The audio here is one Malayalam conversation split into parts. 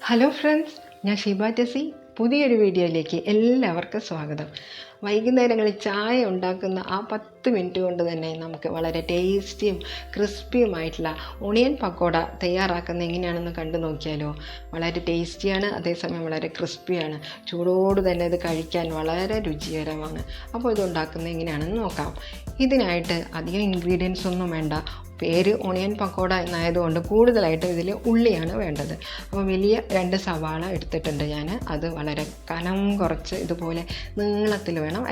ഹലോ ഫ്രണ്ട്സ്, ഞാൻ ഷിബ ടെസി. പുതിയൊരു വീഡിയോയിലേക്ക് എല്ലാവർക്കും സ്വാഗതം. വൈകുന്നേരങ്ങളിൽ ചായ ഉണ്ടാക്കുന്ന ആ 10 മിനിറ്റ് കൊണ്ട് തന്നെ നമുക്ക് വളരെ ടേസ്റ്റിയും ക്രിസ്പിയുമായിട്ടുള്ള ഓണിയൻ പക്കോട തയ്യാറാക്കുന്ന എങ്ങനെയാണെന്ന് കണ്ടു നോക്കിയാലോ. വളരെ ടേസ്റ്റിയാണ്, അതേസമയം വളരെ ക്രിസ്പിയാണ്. ചൂടോട് തന്നെ ഇത് കഴിക്കാൻ വളരെ രുചികരമാണ്. അപ്പോൾ ഇത് ഉണ്ടാക്കുന്നത് എങ്ങനെയാണെന്ന് നോക്കാം. ഇതിനായിട്ട് അധികം ഇൻഗ്രീഡിയൻസ് ഒന്നും വേണ്ട. പേര് ഓണിയൻ പക്കോട എന്നായതുകൊണ്ട് കൂടുതലായിട്ട് ഇതിൽ ഉള്ളിയാണ് വേണ്ടത്. അപ്പോൾ വലിയ 2 സവാള എടുത്തിട്ടുണ്ട് ഞാൻ. അത് വളരെ കനം കുറച്ച് ഇതുപോലെ നീളത്തിൽ വേണം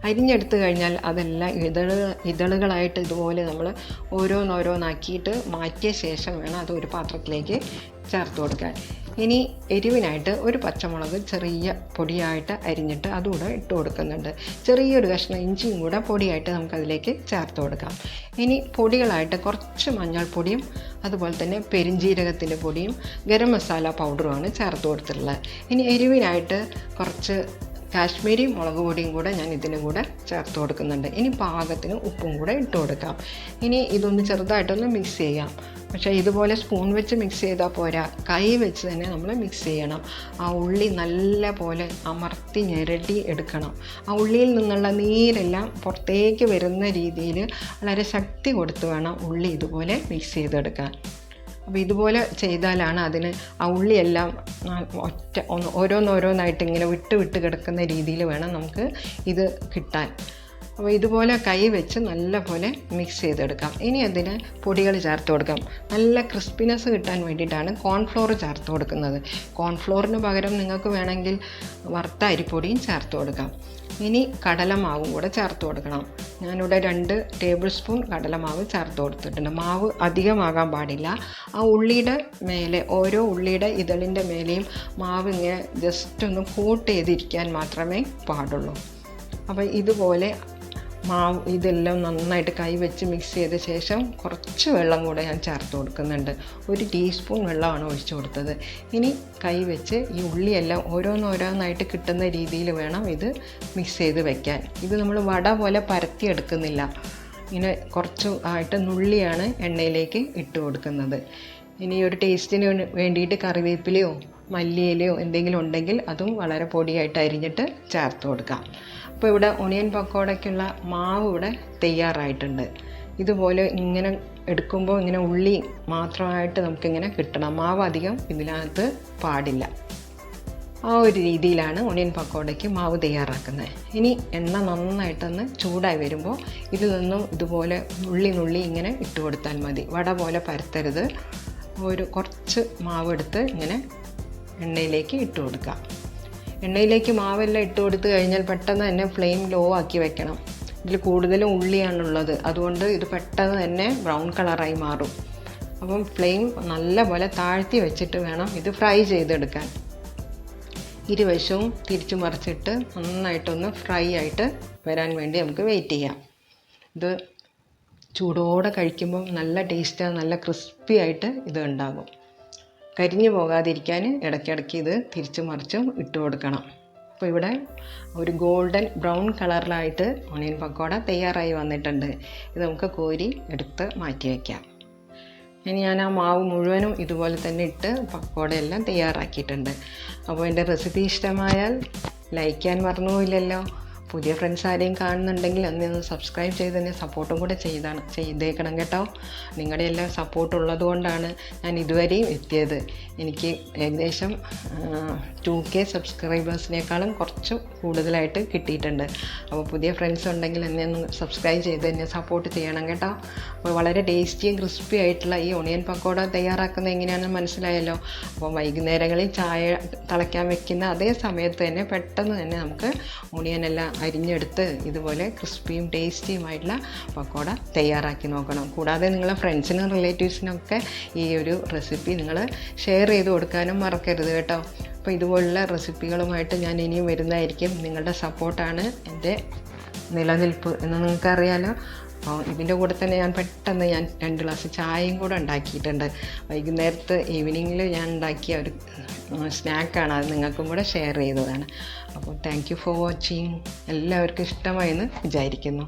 അരിഞ്ഞെടുത്ത് കഴിഞ്ഞാൽ അതെല്ലാം ഇതളുകളായിട്ട് ഇതുപോലെ നമ്മൾ ഓരോന്നാക്കിയിട്ട് മാറ്റിയ ശേഷം വേണം അത് ഒരു പാത്രത്തിലേക്ക് ചേർത്ത് കൊടുക്കാൻ. ഇനി എരിവിനായിട്ട് ഒരു പച്ചമുളക് ചെറിയ പൊടിയായിട്ട് അരിഞ്ഞിട്ട് അതുകൂടെ ഇട്ട് കൊടുക്കുന്നുണ്ട്. ചെറിയൊരു കഷ്ണം ഇഞ്ചിയും കൂടെ പൊടിയായിട്ട് നമുക്കതിലേക്ക് ചേർത്ത് കൊടുക്കാം. ഇനി പൊടികളായിട്ട് കുറച്ച് മഞ്ഞൾപ്പൊടിയും അതുപോലെ തന്നെ പെരിഞ്ജീരകത്തിൻ്റെ പൊടിയും ഗരം മസാല പൗഡറുമാണ് ചേർത്ത് കൊടുത്തിട്ടുള്ളത്. ഇനി എരിവിനായിട്ട് കുറച്ച് കാശ്മീരി മുളക് പൊടിയും കൂടെ ഞാൻ ഇതിന് കൂടെ ചേർത്ത് കൊടുക്കുന്നുണ്ട്. ഇനി പാകത്തിന് ഉപ്പും കൂടെ ഇട്ട് കൊടുക്കാം. ഇനി ഇതൊന്ന് ചെറുതായിട്ടൊന്ന് മിക്സ് ചെയ്യാം. പക്ഷേ ഇതുപോലെ സ്പൂൺ വെച്ച് മിക്സ് ചെയ്താൽ പോരാ, കൈ വെച്ച് തന്നെ നമ്മൾ മിക്സ് ചെയ്യണം. ആ ഉള്ളി നല്ല പോലെ അമർത്തി ഞെരടി എടുക്കണം. ആ ഉള്ളിയിൽ നിന്നുള്ള നീരെല്ലാം പുറത്തേക്ക് വരുന്ന രീതിയിൽ വളരെ ശക്തി കൊടുത്ത് വേണം ഉള്ളി ഇതുപോലെ മിക്സ് ചെയ്തെടുക്കാൻ. അപ്പോൾ ഇതുപോലെ ചെയ്താലാണ് അതിന് ആ ഉള്ളിയെല്ലാം ഓരോന്നായിട്ട് ഇങ്ങനെ വിട്ട് കിടക്കുന്ന രീതിയിൽ വേണം നമുക്ക് ഇത് കിട്ടാൻ. അപ്പോൾ ഇതുപോലെ കൈ വെച്ച് നല്ലപോലെ മിക്സ് ചെയ്തെടുക്കാം. ഇനി അതിന് പൊടികൾ ചേർത്ത് കൊടുക്കാം. നല്ല ക്രിസ്പിനെസ് കിട്ടാൻ വേണ്ടിയിട്ടാണ് കോൺഫ്ലോർ ചേർത്ത് കൊടുക്കുന്നത്. കോൺഫ്ലോറിന് പകരം നിങ്ങൾക്ക് വേണമെങ്കിൽ വറുത്ത അരിപ്പൊടിയും ചേർത്ത് കൊടുക്കാം. ഇനി കടലമാവും കൂടെ ചേർത്ത് കൊടുക്കണം. ഞാനിവിടെ 2 ടേബിൾ സ്പൂൺ കടലമാവ് ചേർത്ത് കൊടുത്തിട്ടുണ്ട്. മാവ് അധികമാകാൻ പാടില്ല. ആ ഉള്ളിയുടെ മേലെ, ഓരോ ഉള്ളിയുടെ ഇതളിൻ്റെ മേലെയും മാവ് ഇങ്ങനെ ജസ്റ്റ് ഒന്ന് കോട്ട് ചെയ്തിരിക്കാൻ മാത്രമേ പാടുള്ളൂ. അപ്പോൾ ഇതുപോലെ മാവ് ഇതെല്ലാം നന്നായിട്ട് കൈ വെച്ച് മിക്സ് ചെയ്ത ശേഷം കുറച്ച് വെള്ളം കൂടെ ഞാൻ ചേർത്ത് കൊടുക്കുന്നുണ്ട്. 1 ടീസ്പൂൺ വെള്ളമാണ് ഒഴിച്ചു കൊടുത്തത്. ഇനി കൈ വെച്ച് ഈ ഉള്ളിയെല്ലാം ഓരോന്നായിട്ട് കിട്ടുന്ന രീതിയിൽ വേണം ഇത് മിക്സ് ചെയ്ത് വെക്കാൻ. ഇത് നമ്മൾ വട പോലെ പരത്തിയെടുക്കുന്നില്ല. ഇങ്ങനെ കുറച്ച് ആയിട്ട് നുള്ളിയാണ് എണ്ണയിലേക്ക് ഇട്ട് കൊടുക്കുന്നത്. ഇനി ഒരു ടേസ്റ്റിന് വേണ്ടിയിട്ട് കറിവേപ്പിലയോ മല്ലിയിലയോ എന്തെങ്കിലും ഉണ്ടെങ്കിൽ അതും വളരെ പൊടിയായിട്ട് അരിഞ്ഞിട്ട് ചേർത്ത് കൊടുക്കാം. അപ്പോൾ ഇവിടെ ഒണിയൻ പക്കോടയ്ക്കുള്ള മാവ് ഇവിടെ തയ്യാറായിട്ടുണ്ട്. ഇതുപോലെ ഇങ്ങനെ എടുക്കുമ്പോൾ ഇങ്ങനെ ഉള്ളി മാത്രമായിട്ട് നമുക്കിങ്ങനെ കിട്ടണം. മാവ് അധികം ഇതിനകത്ത് പാടില്ല. ആ ഒരു രീതിയിലാണ് ഒണിയൻ പക്കോടയ്ക്ക് മാവ് തയ്യാറാക്കുന്നത്. ഇനി എണ്ണ നന്നായിട്ടൊന്ന് ചൂടായി വരുമ്പോൾ ഇതിൽ നിന്നും ഇതുപോലെ നുള്ളി ഇങ്ങനെ ഇട്ട് കൊടുത്താൽ മതി. വട പോലെ പരത്തരുത്. കുറച്ച് മാവ് എടുത്ത് ഇങ്ങനെ എണ്ണയിലേക്ക് ഇട്ട് കൊടുക്കാം. എണ്ണയിലേക്ക് മാവെല്ലാം ഇട്ട് കൊടുത്ത് കഴിഞ്ഞാൽ പെട്ടെന്ന് തന്നെ ഫ്ലെയിം ലോ ആക്കി വെക്കണം. ഇതിൽ കൂടുതലും ഉള്ളിയാണുള്ളത്, അതുകൊണ്ട് ഇത് പെട്ടെന്ന് തന്നെ ബ്രൗൺ കളറായി മാറും. അപ്പം ഫ്ലെയിം നല്ലപോലെ താഴ്ത്തി വെച്ചിട്ട് വേണം ഇത് ഫ്രൈ ചെയ്തെടുക്കാൻ. ഇരുവശവും തിരിച്ചു മറിച്ചിട്ട് നന്നായിട്ടൊന്ന് ഫ്രൈ ആയിട്ട് വരാൻ വേണ്ടി നമുക്ക് വെയിറ്റ് ചെയ്യാം. ഇത് ചൂടോടെ കഴിക്കുമ്പം നല്ല ടേസ്റ്റാണ്, നല്ല ക്രിസ്പി ആയിട്ട് ഇത് ഉണ്ടാകും. കരിഞ്ഞു പോകാതിരിക്കാൻ ഇടയ്ക്കിടയ്ക്ക് ഇത് തിരിച്ചു മറിച്ചും ഇട്ട് കൊടുക്കണം. അപ്പോൾ ഇവിടെ ഒരു ഗോൾഡൻ ബ്രൗൺ കളറിലായിട്ട് ഓണിയൻ പക്കോട തയ്യാറായി വന്നിട്ടുണ്ട്. ഇത് നമുക്ക് കോരി എടുത്ത് മാറ്റി വയ്ക്കാം. ഇനി ഞാൻ ആ മാവ് മുഴുവനും ഇതുപോലെ തന്നെ ഇട്ട് പക്കോടയെല്ലാം തയ്യാറാക്കിയിട്ടുണ്ട്. അപ്പോൾ എൻ്റെ റെസിപ്പി ഇഷ്ടമായാൽ ലൈക്ക് ചെയ്യാൻ മറന്നുപോയില്ലല്ലോ. പുതിയ ഫ്രണ്ട്സ് ആരെയും കാണുന്നുണ്ടെങ്കിൽ ഒന്ന് സബ്സ്ക്രൈബ് ചെയ്ത് തന്നെ സപ്പോർട്ടും കൂടെ ചെയ്തേക്കണം കേട്ടോ. നിങ്ങളുടെ എല്ലാം സപ്പോർട്ട് ഉള്ളതുകൊണ്ടാണ് ഞാൻ ഇതുവരെയും എത്തിയത്. എനിക്ക് ഏകദേശം 2K സബ്സ്ക്രൈബേഴ്സിനേക്കാളും കുറച്ച് കൂടുതലായിട്ട് കിട്ടിയിട്ടുണ്ട്. അപ്പോൾ പുതിയ ഫ്രണ്ട്സ് ഉണ്ടെങ്കിൽ എന്നെ ഒന്ന് സബ്സ്ക്രൈബ് ചെയ്ത് തന്നെ സപ്പോർട്ട് ചെയ്യണം കേട്ടോ. അപ്പോൾ വളരെ ടേസ്റ്റിയും ക്രിസ്പി ആയിട്ടുള്ള ഈ ഒണിയൻ പക്കോട തയ്യാറാക്കുന്നത് എങ്ങനെയാണെന്ന് മനസ്സിലായല്ലോ. അപ്പോൾ വൈകുന്നേരങ്ങളിൽ ചായ തിളയ്ക്കാൻ വെക്കുന്ന അതേ സമയത്ത് തന്നെ പെട്ടെന്ന് തന്നെ നമുക്ക് ഒണിയനെല്ലാം അരിഞ്ഞെടുത്ത് ഇതുപോലെ ക്രിസ്പിയും ടേസ്റ്റിയുമായിട്ടുള്ള പക്കോട തയ്യാറാക്കി നോക്കണം. കൂടാതെ നിങ്ങളെ ഫ്രണ്ട്സിനും റിലേറ്റീവ്സിനൊക്കെ ഈ ഒരു റെസിപ്പി നിങ്ങൾ ഷെയർ ചെയ്ത് കൊടുക്കാനും മറക്കരുത് കേട്ടോ. അപ്പോൾ ഇതുപോലുള്ള റെസിപ്പികളുമായിട്ട് ഞാൻ ഇനിയും വരുന്നതായിരിക്കും. നിങ്ങളുടെ സപ്പോർട്ടാണ് എൻ്റെ നിലനിൽപ്പ് എന്ന് നിങ്ങൾക്കറിയാലോ. അപ്പോൾ ഇതിൻ്റെ കൂടെ തന്നെ ഞാൻ പെട്ടെന്ന് 2 ഗ്ലാസ് ചായയും കൂടെ ഉണ്ടാക്കിയിട്ടുണ്ട്. വൈകുന്നേരത്ത് ഈവനിങ്ങിൽ ഞാൻ ഉണ്ടാക്കിയ ഒരു സ്നാക്കാണ്. അത് നിങ്ങൾക്കും കൂടെ ഷെയർ ചെയ്തതാണ്. അപ്പോൾ താങ്ക് യു ഫോർ വാച്ചിങ്. എല്ലാവർക്കും ഇഷ്ടമായെന്ന് വിചാരിക്കുന്നു.